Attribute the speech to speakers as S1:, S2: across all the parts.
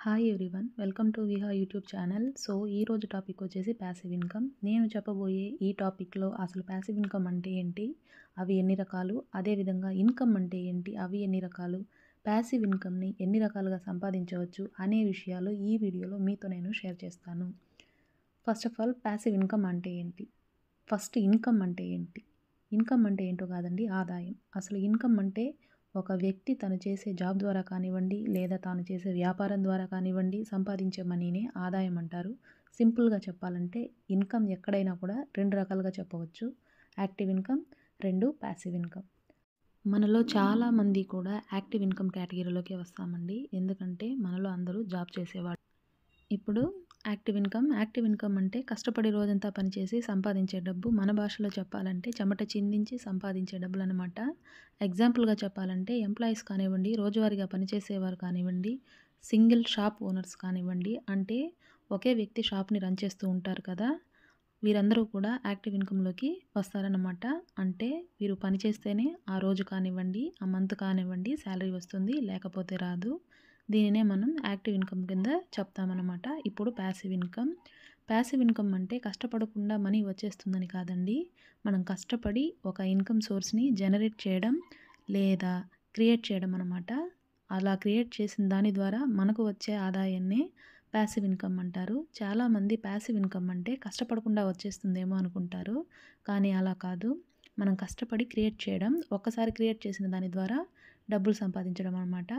S1: Hi everyone, welcome to Viha YouTube channel. So ఈరోజు topic వచ్చేసి passive income. నేను చెప్పబోయే ఈ టాపిక్లో అసలు ప్యాసివ్ ఇన్కమ్ అంటే ఏంటి, అవి ఎన్ని రకాలు, అదేవిధంగా ఇన్కమ్ అంటే ఏంటి, అవి ఎన్ని రకాలు, ప్యాసివ్ ఇన్కమ్ని ఎన్ని రకాలుగా సంపాదించవచ్చు అనే విషయాలు ఈ వీడియోలో మీతో నేను షేర్ చేస్తాను. First of all, passive income అంటే ఏంటి? ఫస్ట్ ఇన్కమ్ అంటే ఏంటి? ఇన్కమ్ అంటే ఏంటో కాదండి, ఆదాయం. అసలు ఇన్కమ్ అంటే ఒక వ్యక్తి తను చేసే జాబ్ ద్వారా కానివ్వండి, లేదా తాను చేసే వ్యాపారం ద్వారా కానివ్వండి, సంపాదించే మనీనే ఆదాయం అంటారు. సింపుల్గా చెప్పాలంటే ఇన్కమ్ ఎక్కడైనా కూడా రెండు రకాలుగా చెప్పవచ్చు. యాక్టివ్ ఇన్కమ్, రెండు ప్యాసివ్ ఇన్కమ్. మనలో చాలామంది కూడా యాక్టివ్ ఇన్కమ్ కేటగిరీలోకి వస్తామండి. ఎందుకంటే మనలో అందరూ జాబ్ చేసేవాళ్ళు. ఇప్పుడు యాక్టివ్ ఇన్కమ్ అంటే కష్టపడి రోజంతా పనిచేసి సంపాదించే డబ్బు. మన భాషలో చెప్పాలంటే చెమట చిందించి సంపాదించే డబ్బులు అనమాట. ఎగ్జాంపుల్గా చెప్పాలంటే ఎంప్లాయీస్ కానివ్వండి, రోజువారీగా పనిచేసేవారు కానివ్వండి, సింగిల్ షాప్ ఓనర్స్ కానివ్వండి, అంటే ఒకే వ్యక్తి షాప్ని రన్ చేస్తూ ఉంటారు కదా, వీరందరూ కూడా యాక్టివ్ ఇన్కంలోకి వస్తారన్నమాట. అంటే వీరు పని చేస్తేనే ఆ రోజు కానివ్వండి, ఆ మంత్ కానివ్వండి శాలరీ వస్తుంది, లేకపోతే రాదు. దీనినే మనం యాక్టివ్ ఇన్కమ్ కింద చెప్తామన్నమాట. ఇప్పుడు ప్యాసివ్ ఇన్కమ్ అంటే కష్టపడకుండా మనీ వచ్చేస్తుందని కాదండి. మనం కష్టపడి ఒక ఇన్కమ్ సోర్స్ని జనరేట్ చేయడం లేదా క్రియేట్ చేయడం అన్నమాట. అలా క్రియేట్ చేసిన దాని ద్వారా మనకు వచ్చే ఆదాయాన్నే ప్యాసివ్ ఇన్కమ్ అంటారు. చాలామంది ప్యాసివ్ ఇన్కమ్ అంటే కష్టపడకుండా వచ్చేస్తుందేమో అనుకుంటారు, కానీ అలా కాదు. మనం కష్టపడి క్రియేట్ చేయడం, ఒక్కసారి క్రియేట్ చేసిన దాని ద్వారా డబ్బులు సంపాదించడం అన్నమాట.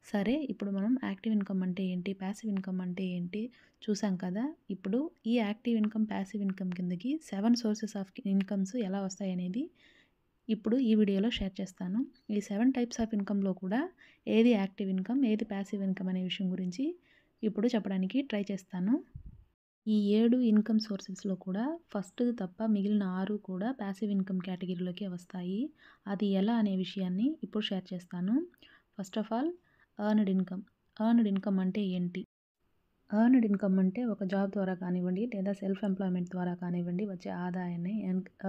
S1: సరే, ఇప్పుడు మనం యాక్టివ్ ఇన్కమ్ అంటే ఏంటి, ప్యాసివ్ ఇన్కమ్ అంటే ఏంటి చూసాం కదా. ఇప్పుడు ఈ యాక్టివ్ ఇన్కమ్, ప్యాసివ్ ఇన్కమ్ కిందకి 7 సోర్సెస్ ఆఫ్ ఇన్కమ్స్ ఎలా వస్తాయి అనేది ఇప్పుడు ఈ వీడియోలో షేర్ చేస్తాను. ఈ 7 టైప్స్ ఆఫ్ ఇన్కంలో కూడా ఏది యాక్టివ్ ఇన్కమ్, ఏది ప్యాసివ్ ఇన్కమ్ అనే విషయం గురించి ఇప్పుడు చెప్పడానికి ట్రై చేస్తాను. ఈ 7 ఇన్కమ్ సోర్సెస్లో కూడా ఫస్ట్ తప్ప మిగిలిన 6 కూడా ప్యాసివ్ ఇన్కమ్ కేటగిరీలోకి వస్తాయి. అది ఎలా అనే విషయాన్ని ఇప్పుడు షేర్ చేస్తాను. First of all, earned income అంటే ఏంటి? ఎర్న్డ్ ఇన్కమ్ అంటే ఒక జాబ్ ద్వారా కానివ్వండి, లేదా సెల్ఫ్ ఎంప్లాయ్మెంట్ ద్వారా కానివ్వండి వచ్చే ఆదాయాన్ని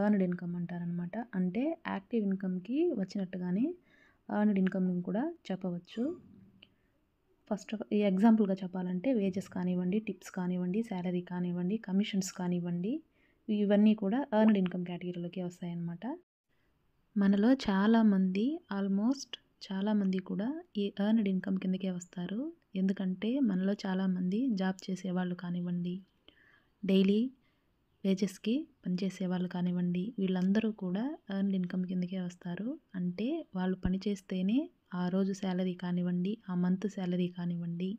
S1: ఎర్న్డ్ ఇన్కమ్ అంటారనమాట. అంటే యాక్టివ్ ఇన్కమ్కి వచ్చినట్టుగానే ఎర్న్డ్ ఇన్కమ్ కూడా చెప్పవచ్చు. ఫస్ట్ ఈ ఎగ్జాంపుల్గా చెప్పాలంటే వేజెస్ కానివ్వండి, టిప్స్ కానివ్వండి, శాలరీ కానివ్వండి, కమిషన్స్ కానివ్వండి, ఇవన్నీ కూడా ఎర్న్డ్ ఇన్కమ్ కేటగిరీలోకి వస్తాయన్నమాట. మనలో చాలామంది కూడా ఈ ఎర్న్డ్ ఇన్కమ్ కిందకే వస్తారు. ఎందుకంటే మనలో చాలామంది జాబ్ చేసేవాళ్ళు కానివ్వండి, డైలీ వేజెస్కి పనిచేసే వాళ్ళు కానివ్వండి, వీళ్ళందరూ కూడా ఎర్న్డ్ ఇన్కమ్ కిందకే వస్తారు. అంటే వాళ్ళు పనిచేస్తేనే ఆ రోజు శాలరీ కానివ్వండి, ఆ మంత్ శాలరీ కానివ్వండి.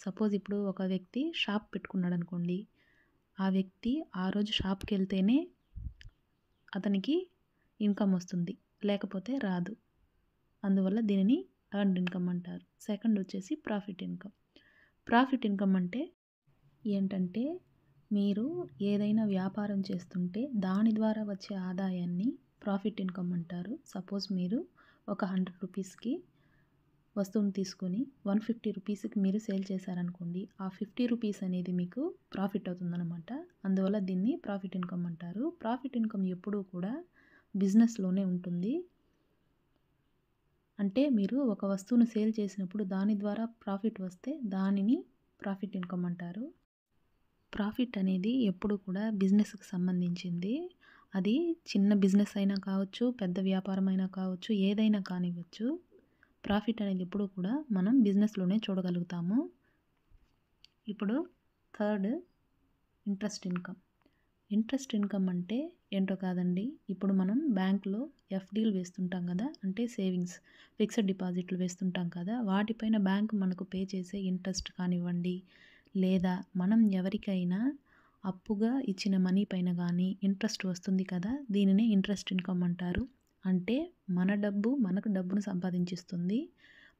S1: సపోజ్ ఇప్పుడు ఒక వ్యక్తి షాప్ పెట్టుకున్నాడు అనుకోండి, ఆ వ్యక్తి ఆ రోజు షాప్కి వెళ్తేనే అతనికి ఇన్కమ్ వస్తుంది, లేకపోతే రాదు. అందువల్ల దీనిని ఎర్న్డ్ ఇన్కమ్ అంటారు. సెకండ్ వచ్చేసి ప్రాఫిట్ ఇన్కమ్ అంటే ఏంటంటే, మీరు ఏదైనా వ్యాపారం చేస్తుంటే దాని ద్వారా వచ్చే ఆదాయాన్ని ప్రాఫిట్ ఇన్కమ్ అంటారు. సపోజ్ మీరు ఒక 100 రూపీస్కి వస్తువుని తీసుకొని 150 రూపీస్కి మీరు సేల్ చేశారనుకోండి, ఆ 50 రూపీస్ అనేది మీకు ప్రాఫిట్ అవుతుందన్నమాట. అందువల్ల దీన్ని ప్రాఫిట్ ఇన్కమ్ అంటారు. ప్రాఫిట్ ఇన్కమ్ ఎప్పుడూ కూడా బిజినెస్లోనే ఉంటుంది. అంటే మీరు ఒక వస్తువును సేల్ చేసినప్పుడు దాని ద్వారా ప్రాఫిట్ వస్తే దానిని ప్రాఫిట్ ఇన్కమ్ అంటారు. ప్రాఫిట్ అనేది ఎప్పుడు కూడా బిజినెస్కి సంబంధించింది. అది చిన్న బిజినెస్ అయినా కావచ్చు, పెద్ద వ్యాపారం అయినా కావచ్చు, ఏదైనా కానివ్వచ్చు. ప్రాఫిట్ అనేది ఎప్పుడు కూడా మనం బిజినెస్లోనే చూడగలుగుతాము. ఇప్పుడు థర్డ్, ఇంట్రెస్ట్ ఇన్కమ్ అంటే ఏంటో కాదండి. ఇప్పుడు మనం బ్యాంకులో ఎఫ్డీలు వేస్తుంటాం కదా, అంటే సేవింగ్స్, ఫిక్స్డ్ డిపాజిట్లు వేస్తుంటాం కదా, వాటిపైన బ్యాంకు మనకు పే చేసే ఇంట్రెస్ట్ కానివ్వండి, లేదా మనం ఎవరికైనా అప్పుగా ఇచ్చిన మనీ పైన కానీ ఇంట్రెస్ట్ వస్తుంది కదా, దీనినే ఇంట్రెస్ట్ ఇన్కమ్ అంటారు. అంటే మన డబ్బు మనకు డబ్బును సంపాదించిస్తుంది.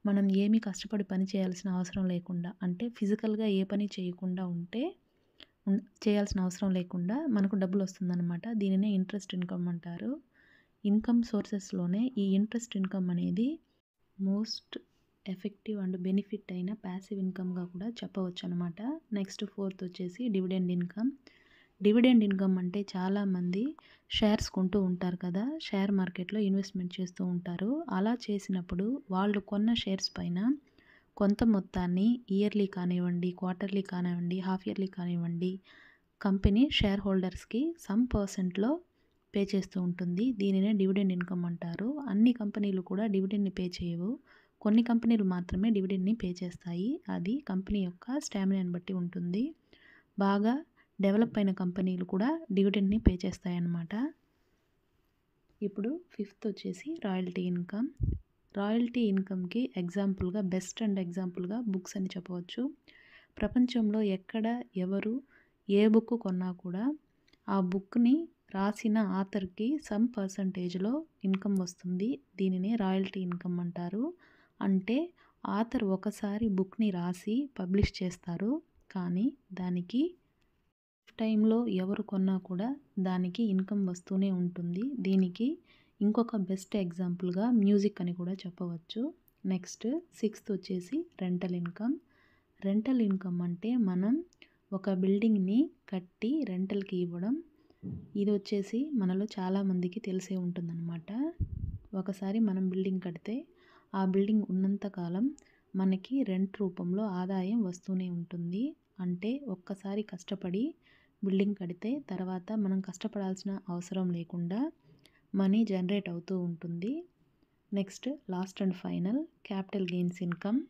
S1: మనం ఏమీ కష్టపడి పని చేయాల్సిన అవసరం లేకుండా, అంటే ఫిజికల్గా ఏ పని చేయకుండా చేయాల్సిన అవసరం లేకుండా మనకు డబ్బులు వస్తుందన్నమాట. దీనినే ఇంట్రెస్ట్ ఇన్కమ్ అంటారు. ఇన్కమ్ సోర్సెస్లోనే ఈ ఇంట్రెస్ట్ ఇన్కమ్ అనేది మోస్ట్ ఎఫెక్టివ్ అండ్ బెనిఫిట్ అయిన ప్యాసివ్ ఇన్కమ్గా కూడా చెప్పవచ్చు అనమాట. నెక్స్ట్ ఫోర్త్ వచ్చేసి డివిడెండ్ ఇన్కమ్ అంటే చాలామంది షేర్స్ కొంటూ ఉంటారు కదా, షేర్ మార్కెట్లో ఇన్వెస్ట్మెంట్ చేస్తూ ఉంటారు. అలా చేసినప్పుడు వాళ్ళు కొన్న షేర్స్ పైన కొంత మొత్తాన్ని ఇయర్లీ కానివ్వండి, క్వార్టర్లీ కానివ్వండి, హాఫ్ ఇయర్లీ కానివ్వండి, కంపెనీ షేర్ హోల్డర్స్కి సమ్ పర్సెంట్లో పే చేస్తూ ఉంటుంది. దీనినే డివిడెండ్ ఇన్కమ్ అంటారు. అన్ని కంపెనీలు కూడా డివిడెండ్ని పే చేయవు. కొన్ని కంపెనీలు మాత్రమే డివిడెండ్ని పే చేస్తాయి. అది కంపెనీ యొక్క స్టామినాని బట్టి ఉంటుంది. బాగా డెవలప్ అయిన కంపెనీలు కూడా డివిడెండ్ని పే చేస్తాయన్నమాట. ఇప్పుడు ఫిఫ్త్ వచ్చేసి రాయల్టీ ఇన్కమ్. రాయల్టీ ఇన్కమ్కి ఎగ్జాంపుల్గా బెస్ట్ అండ్ ఎగ్జాంపుల్గా బుక్స్ అని చెప్పవచ్చు. ప్రపంచంలో ఎక్కడ ఎవరు ఏ బుక్ కొన్నా కూడా ఆ బుక్ని రాసిన ఆథర్కి సమ్ పర్సంటేజ్లో ఇన్కమ్ వస్తుంది. దీనినే రాయల్టీ ఇన్కమ్ అంటారు. అంటే ఆథర్ ఒకసారి బుక్ని రాసి పబ్లిష్ చేస్తారు, కానీ దానికి టైంలో ఎవరు కొన్నా కూడా దానికి ఇన్కమ్ వస్తూనే ఉంటుంది. దీనికి ఇంకొక బెస్ట్ ఎగ్జాంపుల్గా మ్యూజిక్ అని కూడా చెప్పవచ్చు. నెక్స్ట్ సిక్స్త్ వచ్చేసి రెంటల్ ఇన్కమ్. రెంటల్ ఇన్కమ్ అంటే మనం ఒక బిల్డింగ్ని కట్టి రెంటల్కి ఇవ్వడం. ఇది వచ్చేసి మనలో చాలామందికి తెలిసే ఉంటుందన్నమాట. ఒకసారి మనం బిల్డింగ్ కడితే ఆ బిల్డింగ్ ఉన్నంతకాలం మనకి రెంట్ రూపంలో ఆదాయం వస్తూనే ఉంటుంది. అంటే ఒక్కసారి కష్టపడి బిల్డింగ్ కడితే తర్వాత మనం కష్టపడాల్సిన అవసరం లేకుండా మనీ జనరేట్ అవుతూ ఉంటుంది. Next last and final capital gains income.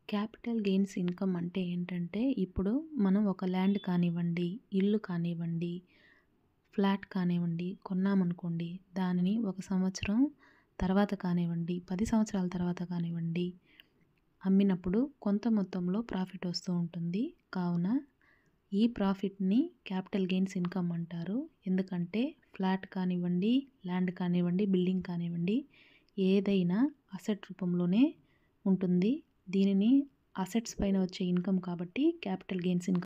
S1: Capital gains income అంటే ఏంటంటే, ఇప్పుడు మనం ఒక ల్యాండ్ కానివ్వండి, ఇల్లు కానివ్వండి, ఫ్లాట్ కానివ్వండి కొన్నామనుకోండి, దానిని 1 సంవత్సరం తర్వాత కానివ్వండి, 10 సంవత్సరాల తర్వాత కానివ్వండి అమ్మినప్పుడు కొంత మొత్తంలో ప్రాఫిట్ వస్తూ ఉంటుంది. కావున ఈ ప్రాఫిట్ని క్యాపిటల్ గెయిన్స్ ఇన్కమ్ అంటారు. ఎందుకంటే ఫ్లాట్ కానివ్వండి, ల్యాండ్ కానివ్వండి, బిల్డింగ్ కానివ్వండి ఏదైనా అసెట్ రూపంలోనే ఉంటుంది. దీనిని అసెట్స్ పైన వచ్చే ఇన్కమ్ కాబట్టి క్యాపిటల్ గెయిన్స్ ఇన్కమ్